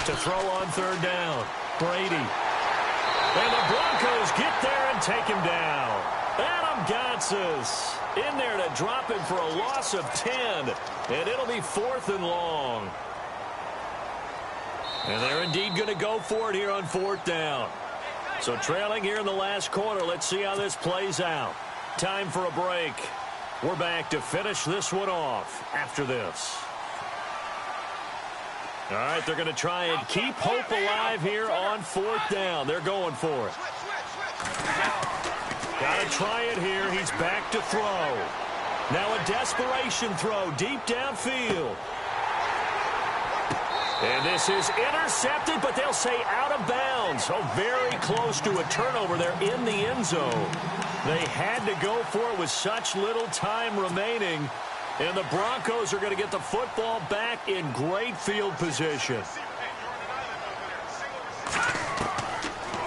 To throw on third down. Brady. And the Broncos get there and take him down. Adam Gotsis in there to drop him for a loss of 10. And it'll be 4th and long. And they're indeed going to go for it here on 4th down. So trailing here in the last quarter. Let's see how this plays out. Time for a break. We're back to finish this one off after this. All right, they're going to try and keep hope alive here on 4th down. They're going for it. Got to try it here. He's back to throw. Now a desperation throw deep downfield. And this is intercepted, but they'll say out of bounds. So very close to a turnover there in the end zone. They had to go for it with such little time remaining. And the Broncos are going to get the football back in great field position.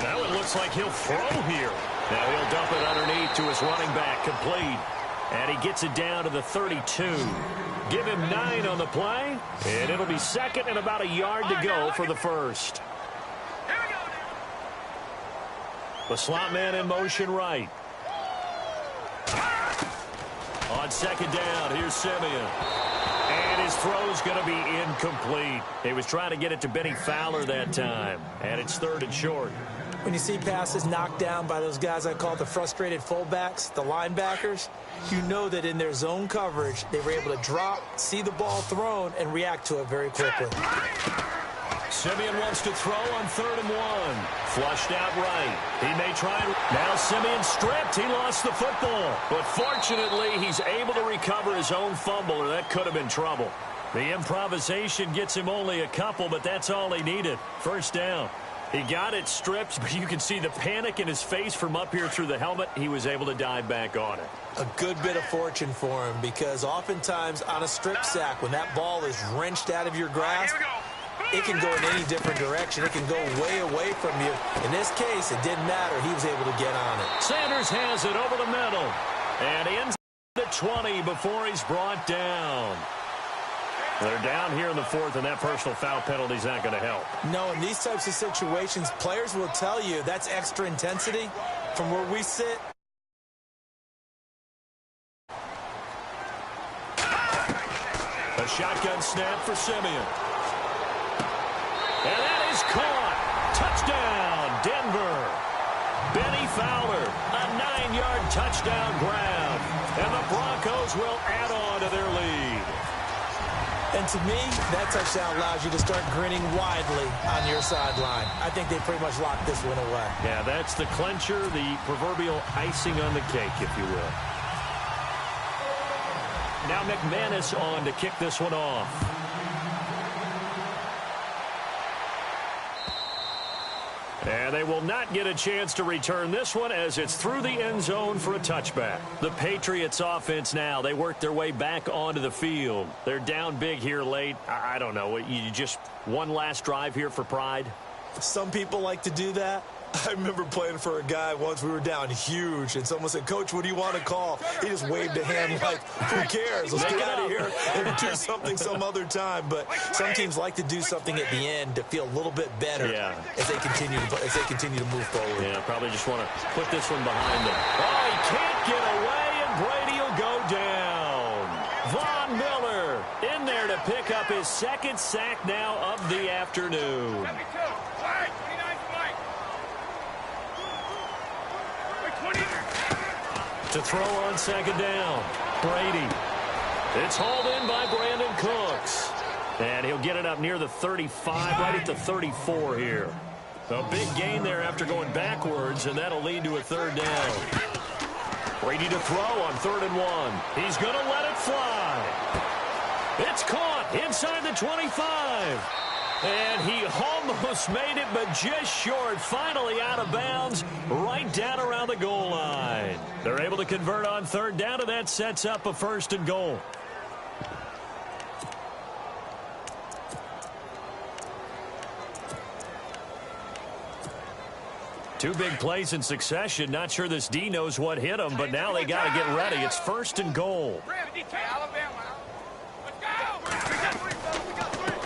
Now it looks like he'll throw here. Now he'll dump it underneath to his running back, complete. And he gets it down to the 32. Give him 9 on the play. And it'll be 2nd and about a yard to go for the first. The slot man in motion right. On 2nd down, here's Simeon. And his throw's going to be incomplete. He was trying to get it to Benny Fowler that time. And it's 3rd and short. When you see passes knocked down by those guys I call the frustrated fullbacks, the linebackers, you know that in their zone coverage, they were able to drop, see the ball thrown, and react to it very quickly. Simeon wants to throw on 3rd and 1. Flushed out right. He may try. Now Simeon stripped. He lost the football. But fortunately, he's able to recover his own fumble, or that could have been trouble. The improvisation gets him only a couple, but that's all he needed. 1st down. He got it stripped, but you can see the panic in his face from up here through the helmet. He was able to dive back on it. A good bit of fortune for him, because oftentimes on a strip sack, when that ball is wrenched out of your grasp, it can go in any different direction. It can go way away from you. In this case, it didn't matter. He was able to get on it. Sanders has it over the middle. And ends the 20 before he's brought down. They're down here in the 4th, and that personal foul penalty is not going to help. No, in these types of situations, players will tell you that's extra intensity. From where we sit, a shotgun snap for Simeon. And that is caught. Touchdown, Denver. Benny Fowler, a 9-yard touchdown grab. And the Broncos will add on to their lead. and to me, that touchdown allows you to start grinning widely on your sideline. I think they pretty much locked this one away. Yeah, that's the clincher, the proverbial icing on the cake, if you will. Now McManus on to kick this one off. And they will not get a chance to return this one as it's through the end zone for a touchback. The Patriots offense now, they work their way back onto the field. They're down big here late. I don't know. You just one last drive here for pride? Some people like to do that. I remember playing for a guy once. We were down huge, and someone said, "Coach, what do you want to call?" He just waved a hand like, "Who cares? Let's get out of here and do something some other time." But some teams like to do something at the end to feel a little bit better as they continue to move forward. Yeah, probably just want to put this one behind them. Oh, he can't get away, and Brady will go down. Von Miller in there to pick up his second sack now of the afternoon. To throw on second down, Brady. It's hauled in by Brandon Cooks. And he'll get it up near the 35, right at the 34 here. A big gain there after going backwards, and that'll lead to a third down. Brady to throw on 3rd and 1. He's going to let it fly. It's caught inside the 25. And he almost made it, but just short. Finally out of bounds, right down around the goal line. They're able to convert on third down, and that sets up a 1st and goal. Two big plays in succession. Not sure this D knows what hit him, but now they got to get ready. It's 1st and goal.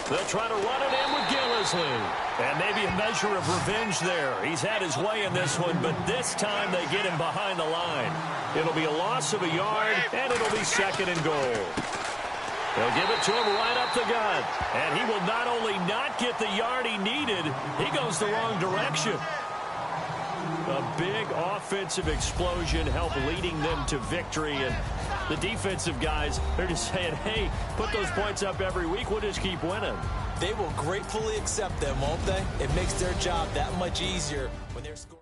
They'll try to run it in with Gillisley. And maybe a measure of revenge there. He's had his way in this one, but this time they get him behind the line. It'll be a loss of a yard, and it'll be 2nd and goal. They'll give it to him right up the gut. And he will not only not get the yard he needed, he goes the wrong direction. A big offensive explosion helped leading them to victory. And the defensive guys, they're just saying, hey, put those points up every week. We'll just keep winning. They will gratefully accept them, won't they? It makes their job that much easier when they're scoring.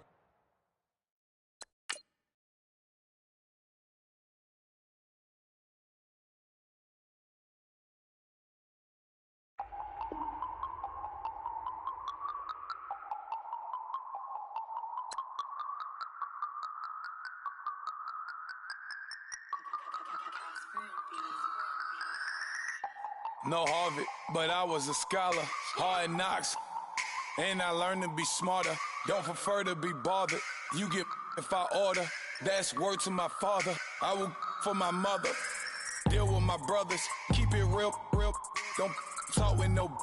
No Harvard, but I was a scholar. Hard knocks, and I learned to be smarter. Don't prefer to be bothered. You get if I order. That's word to my father. I will for my mother. Deal with my brothers. Keep it real. Don't talk with no.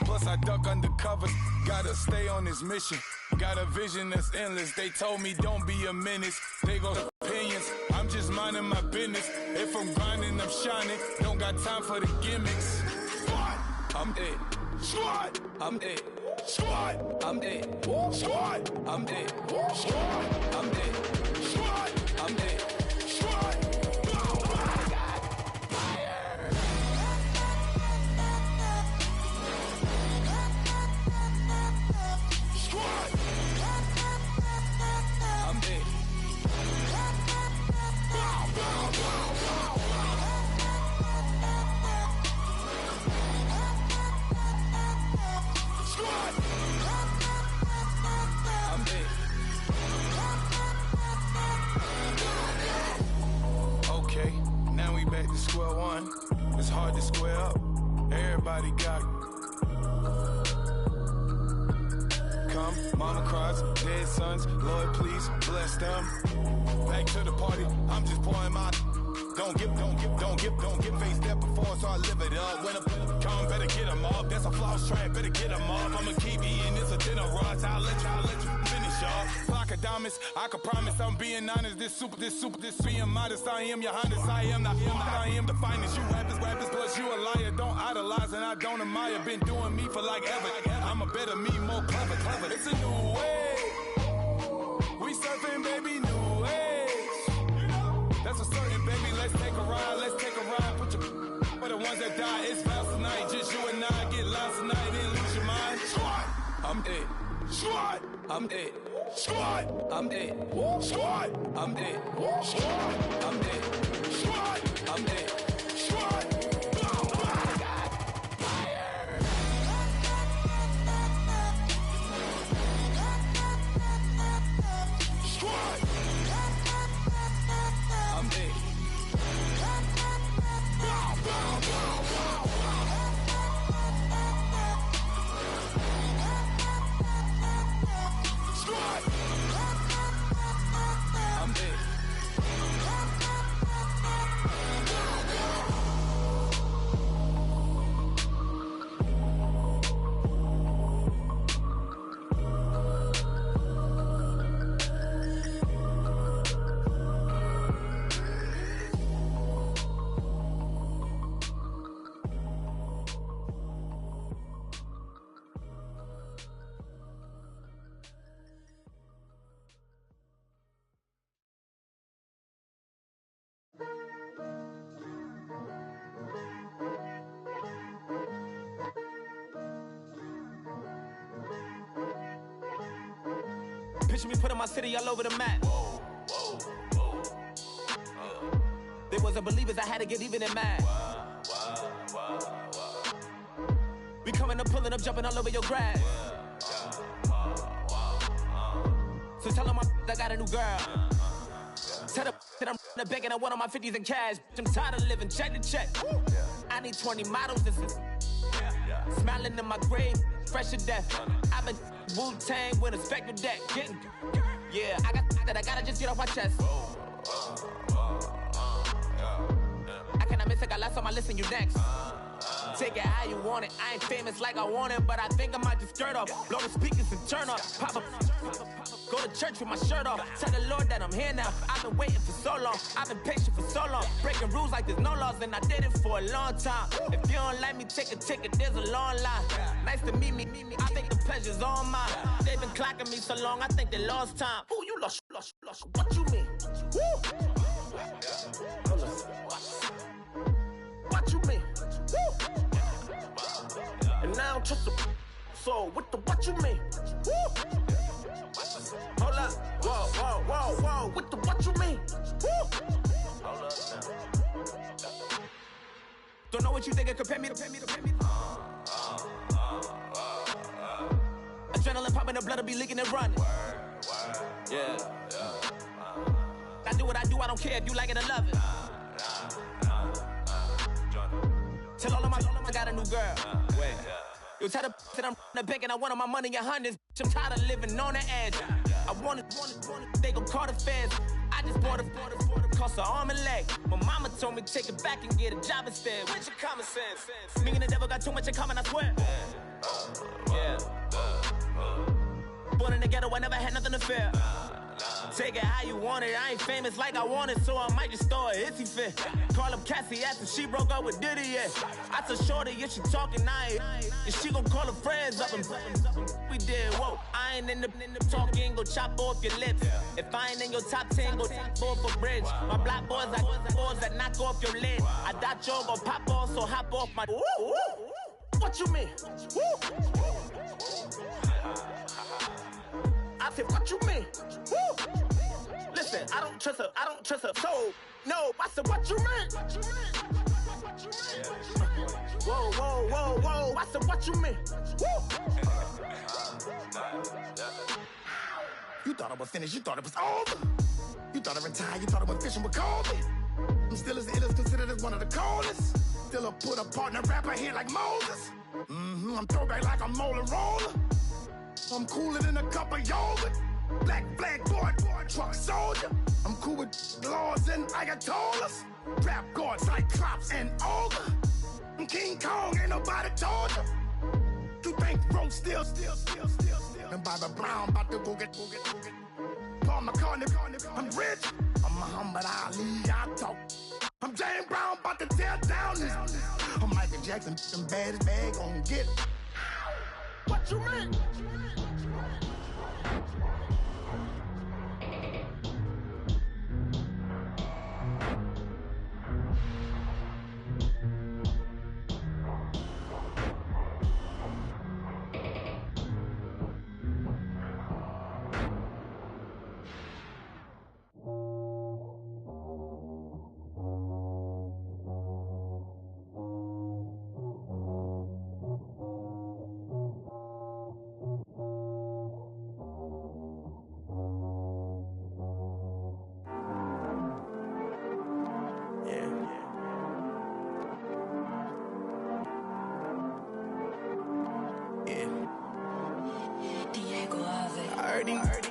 Plus I duck undercover. Gotta stay on this mission. Got a vision that's endless. They told me don't be a menace. They go opinions. I'm just minding my business. If I'm grinding, I'm shining. Don't got time for the gimmicks. Squad, I'm it. Squad, I'm it. Squad, I'm it. Squad, I'm it. Squad, I'm it. Squad, I'm it. Squad. Square one, it's hard to square up. Everybody got come, mama cries, dead sons. Lord, please bless them. Back to the party, I'm just pouring my. Don't get faced that before, so I live it up. When a come, better get them up. That's a floss track, better get them up. I'ma keep eating this a dinner rush. I'll let you finish up. Flock of diamonds, I can promise I'm being honest. This being modest. I am your highness. I am the finest. You rappers, plus you a liar. Don't idolize and I don't admire. Been doing me for like ever. I'm a better me, more clever. It's a new way. We surfing, baby, new age. That's a certain, baby. Let's take a ride. Put your for the ones that die. It's vows tonight. Just you and I get lost tonight and lose your mind. Squad, I'm it. Squad, I'm it. Squad, I'm it. Squad, I'm it. Squad, I'm it. Squad, I'm it. Squad. Picture me putting my city all over the map. They wasn't believers, I had to get even in mad. We coming up, pulling up, jumping all over your grass. So tell them I got a new girl. Tell them that I'm begging, I want all my 50s in cash. I'm tired of living check to check. I need 20 models. This is smiling in my grave, fresh to death. I've been Wu-Tang with a spectral deck. Yeah, I gotta just get off my chest. I cannot miss it, got last on my list and you next. Take it how you want it. I ain't famous like I want it, but I think I might just skirt off. Blow the speakers and turn up. Pop up. Go to church with my shirt off. Tell the Lord that I'm here now. I've been waiting for so long. I've been patient for so long. Breaking rules like there's no laws, and I did it for a long time. If you don't like me, take a ticket. There's a long line. Nice to meet me. I think the pleasure's all mine. They've been clocking me so long, I think they lost time. Ooh, you lost. What you mean? Woo! What you mean? Woo! And now I don't trust the so what you mean? Woo! Hold up, whoa, what you mean? Woo! Hold up now. Don't know what you think, compare me. Adrenaline popping, the blood will be leaking and running. Yeah. I do what I do, I don't care if you like it or love it. Tell all of my I got a new girl. Wait. You tell the that I'm the bank and I want all my money in hundreds. I'm tired of living on the edge. I want it, they gon' call the feds. I just bought a cost an arm and leg. My mama told me take it back and get a job instead. Where's your common sense? Me and the devil got too much in common, I swear. Yeah. Born in the ghetto, I never had nothing to fear. Take it how you want it. I ain't famous like I want it, so I might just throw a hissy fit. Call up Cassie after she broke up with Diddy, yeah. I told Shorty if she talking, and she gon' call her friends up and we did, whoa. I ain't in the talking, go chop off your lips. If I ain't in your top 10, go top 4 for bridge. My black boys like boys that knock off your lid. I thought you gon' pop off, so hop off my. What you mean? I said, what you mean? Woo! Listen, I don't trust her, so no. I said, what you mean? Whoa. I said, what you mean? Woo! You thought I was finished, you thought it was over. You thought I retired, you thought I went fishing with Kobe. I'm still as ill as considered as one of the coldest. Still a put a partner rapper here like Moses. I'm throwback like a molar roller. I'm cooler than a cup of yogurt. Black flag boy, truck soldier. I'm cool with laws and Ayatollahs. Rap gods like Cyclops and Ogre. I'm King Kong, ain't nobody told you. You think road still. And Bobby Brown about to go get. Paul McCartney, I'm rich. I'm Muhammad Ali, I talk. I'm James Brown, about to tear down this. I'm Michael Jackson, them bad as bad gon' get. What you mean?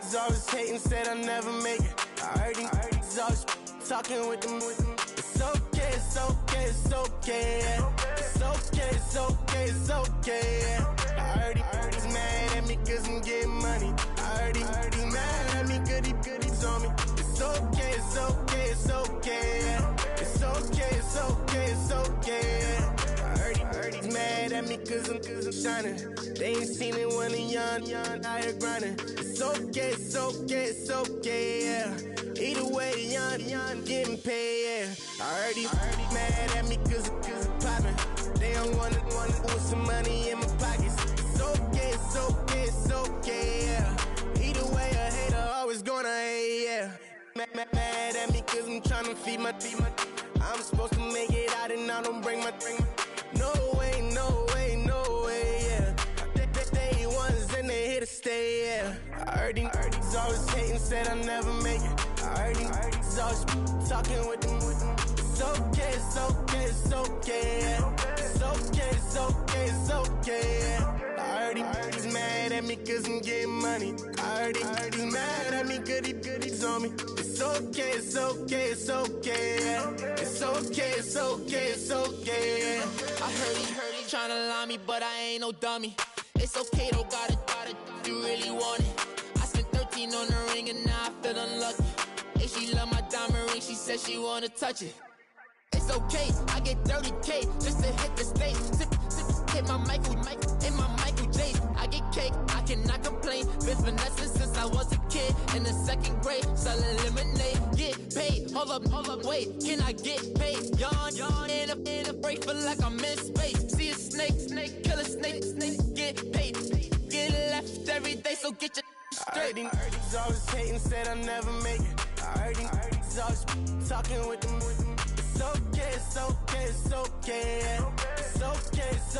He's always hating, said I'll never make it. I heard he's always talking with them. It's okay, it's okay, it's okay. Yeah. It's okay. Yeah. I heard he's mad at me cause I'm getting money. I heard he's mad at me cause he's on me. It's okay. Yeah. It's okay. Yeah. I heard he's mad at me cause I'm shining. They ain't seen it when they young, out here grinding. It's okay, yeah. Either way, young, getting paid, yeah. I heard he's mad at me cause I'm poppin'. They don't wanna put some money in my pockets. It's okay, yeah. Either way, a hater always gonna hate, yeah. Mad at me cause I'm tryna feed my. I'm supposed to make it out and I don't bring my. No way. said I'll never make it. I heard these always talking with them. It's okay, it's okay, it's okay. It's okay, it's okay, it's okay. I heard he's mad at me cause I'm getting money. I heard he's mad at me cause he's on me. It's okay, it's okay, it's okay. It's okay, it's okay, it's okay. I heard he tryna lie me, but I ain't no dummy. It's okay though, got it, you really want it. I spent 13 on the ring and now I feel unlucky. Hey, she love my diamond ring, she said she wanna touch it. It's okay, I get 30K just to hit the stage. Sip, hit my Michael, in my Michael J's. I get cake, I cannot complain. Been finessing since I was a kid in the 2nd grade. Selling lemonade, get paid. Hold up, wait, can I get paid? Yawn, in a break, feel like I'm in space. See a snake, kill a snake, get paid. Get left every day, so get your straight. I heard he's always hating, said I'll never make it. I heard he's always talking with them. It's okay, it's okay, it's okay. It's okay, it's